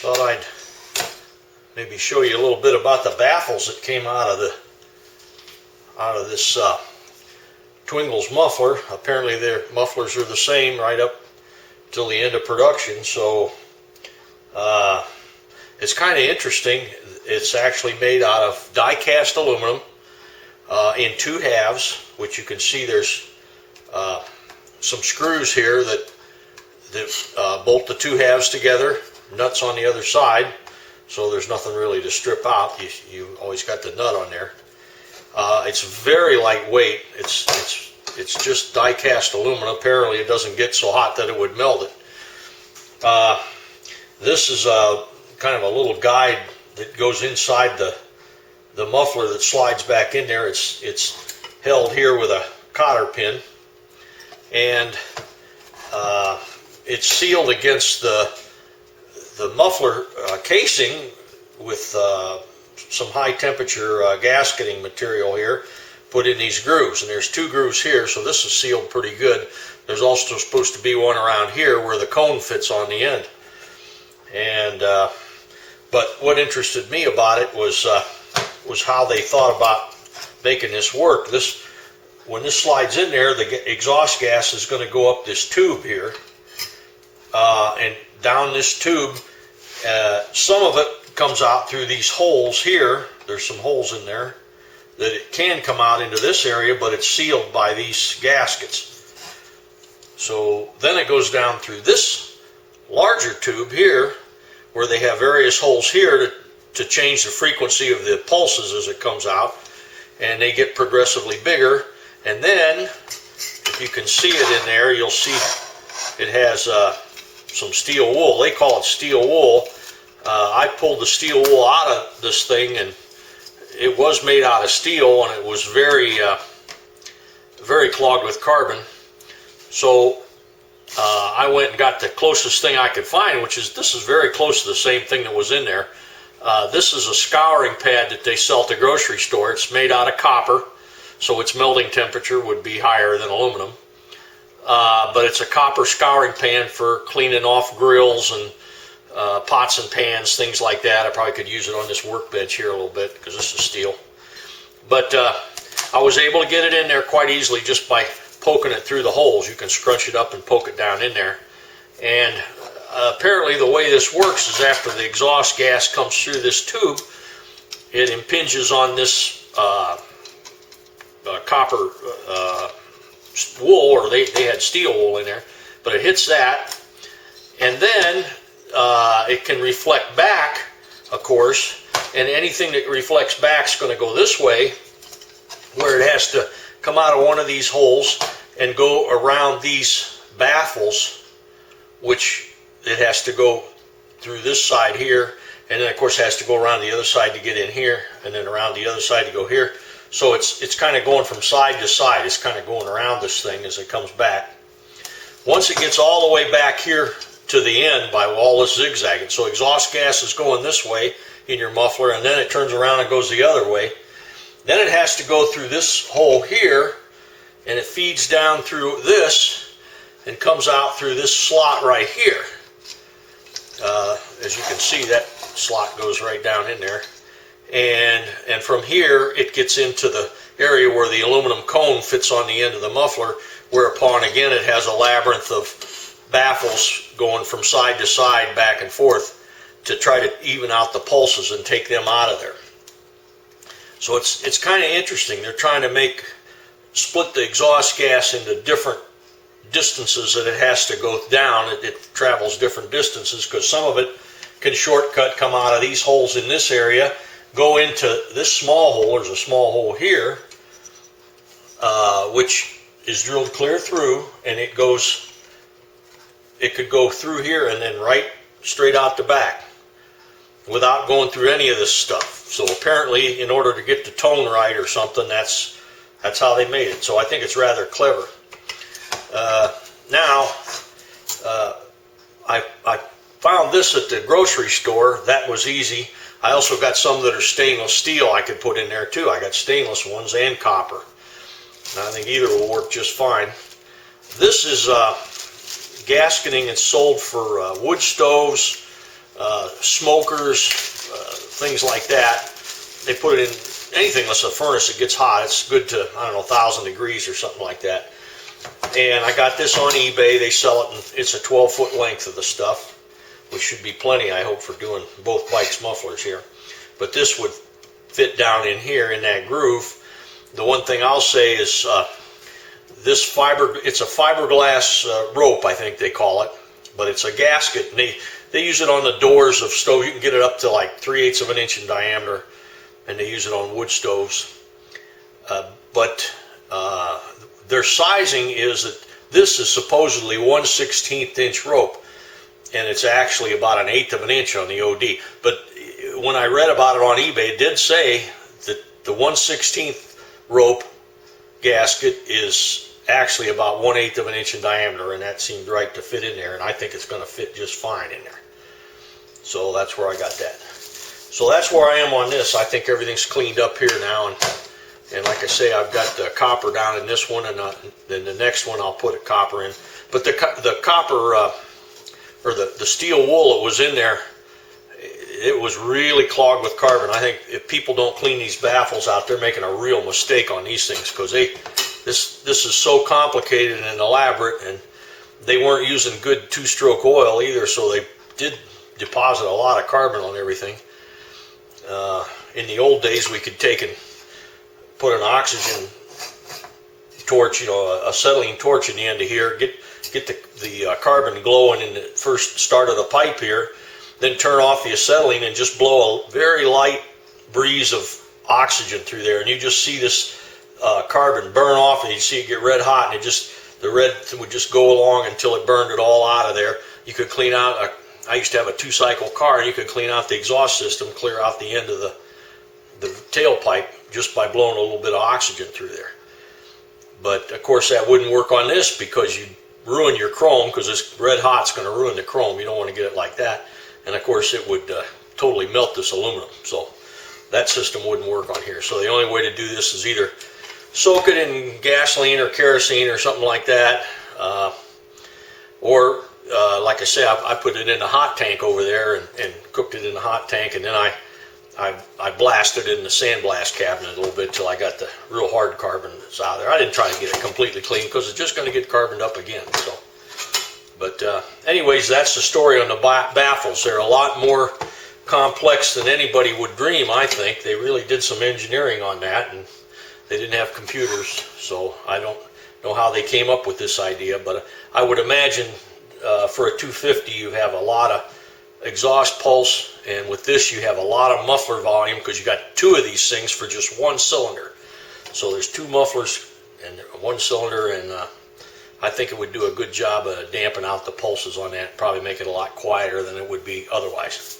thought I'd maybe show you a little bit about the baffles that came out of this Twingles muffler. Apparently their mufflers are the same right up till the end of production, so it's kind of interesting. It's actually made out of die-cast aluminum in two halves, which you can see there's some screws here that bolt the two halves together, nuts on the other side, so there's nothing really to strip out. You always got the nut on there. It's very lightweight. It's just die-cast aluminum. Apparently it doesn't get so hot that it would melt it. This is kind of a little guide that goes inside the muffler that slides back in there. It's held here with a cotter pin, and it's sealed against the muffler casing with some high temperature gasketing material here, put in these grooves, and there's two grooves here, so this is sealed pretty good. There's also supposed to be one around here where the cone fits on the end. And but what interested me about it was how they thought about making this work. When this slides in there, the exhaust gas is going to go up this tube here, and down this tube. Some of it comes out through these holes here. There's some holes in there that it can come out into this area, but it's sealed by these gaskets. So then it goes down through this larger tube here, where they have various holes here to change the frequency of the pulses as it comes out, and they get progressively bigger. And then, if you can see it in there, you'll see it has some steel wool. They call it steel wool. I pulled the steel wool out of this thing, and it was made out of steel, and it was very clogged with carbon. So I went and got the closest thing I could find, this is very close to the same thing that was in there. This is a scouring pad that they sell at the grocery store. It's made out of copper, so its melting temperature would be higher than aluminum. But it's a copper scouring pan for cleaning off grills and pots and pans, things like that. I probably could use it on this workbench here a little bit because this is steel. But I was able to get it in there quite easily just by poking it through the holes. You can scrunch it up and poke it down in there. And apparently the way this works is after the exhaust gas comes through this tube, it impinges on this copper wool, or they had steel wool in there, but it hits that, and then it can reflect back, of course, and anything that reflects back is going to go this way, where it has to come out of one of these holes and go around these baffles, which it has to go through this side here, and then of course has to go around the other side to get in here, and then around the other side to go here. So it's kind of going from side to side. It's kind of going around this thing as it comes back. Once it gets all the way back here to the end by all this zigzagging, so exhaust gas is going this way in your muffler, and then it turns around and goes the other way. Then it has to go through this hole here, and it feeds down through this and comes out through this slot right here. As you can see, that slot goes right down in there. And from here it gets into the area where the aluminum cone fits on the end of the muffler, whereupon again it has a labyrinth of baffles going from side to side, back and forth, to try to even out the pulses and take them out of there. So it's kind of interesting. They're trying to split the exhaust gas into different distances that it has to go down. It travels different distances because some of it can shortcut, come out of these holes in this area, go into this small hole. There's a small hole here, which is drilled clear through, and it could go through here and then right straight out the back without going through any of this stuff. So apparently, in order to get the tone right or something, that's how they made it. So I think it's rather clever. I found this at the grocery store. That was easy. I also got some that are stainless steel I could put in there too. I got stainless ones and copper. And I think either will work just fine. This is gasketing. It's sold for wood stoves, smokers, things like that. They put it in anything that's a furnace that gets hot. It's good to, I don't know, 1,000 degrees or something like that. And I got this on eBay. They sell it, and it's a 12-foot length of the stuff, which should be plenty, I hope, for doing both bikes mufflers here. But this would fit down in here in that groove. The one thing I'll say is this it's a fiberglass rope, I think they call it, but it's a gasket, and they use it on the doors of stoves. You can get it up to like 3/8 of an inch in diameter, and they use it on wood stoves. But their sizing is that this is supposedly 1/16 inch rope, and it's actually about 1/8 of an inch on the OD. But when I read about it on eBay, it did say that the 1/16 rope gasket is actually about 1/8 of an inch in diameter, and that seemed right to fit in there, and I think it's going to fit just fine in there. So that's where I got that. So that's where I am on this. I think everything's cleaned up here now, and like I say, I've got the copper down in this one, and then the next one I'll put a copper in. But the copper, or the steel wool that was in there, it was really clogged with carbon. I think if people don't clean these baffles out, they're making a real mistake on these things, because this is so complicated and elaborate, and they weren't using good 2-stroke oil either, so they did deposit a lot of carbon on everything. In the old days, we could take and put an oxygen torch, a acetylene torch in the end of here, get the carbon glowing in the first start of the pipe here, then turn off the acetylene and just blow a very light breeze of oxygen through there, and you just see this carbon burn off, and you see it get red hot, and the red would just go along until it burned it all out of there. You could clean out I used to have a 2-cycle car, and you could clean out the exhaust system, clear out the end of the tailpipe just by blowing a little bit of oxygen through there. But of course that wouldn't work on this, because you'd ruin your chrome, because this red hot's going to ruin the chrome. You don't want to get it like that. And of course it would totally melt this aluminum. So that system wouldn't work on here. So the only way to do this is either soak it in gasoline or kerosene or something like that, or like I say, I put it in a hot tank over there and cooked it in the hot tank, and then I blasted it in the sandblast cabinet a little bit till I got the real hard carbon that's out there. I didn't try to get it completely clean, because it's just going to get carboned up again. So, but anyways, that's the story on the baffles. They're a lot more complex than anybody would dream. I think they really did some engineering on that, and they didn't have computers, so I don't know how they came up with this idea, but I would imagine for a 250 you have a lot of exhaust pulse, and with this you have a lot of muffler volume, because you got 2 of these things for just 1 cylinder. So there's 2 mufflers and 1 cylinder, and I think it would do a good job of damping out the pulses on that, probably make it a lot quieter than it would be otherwise.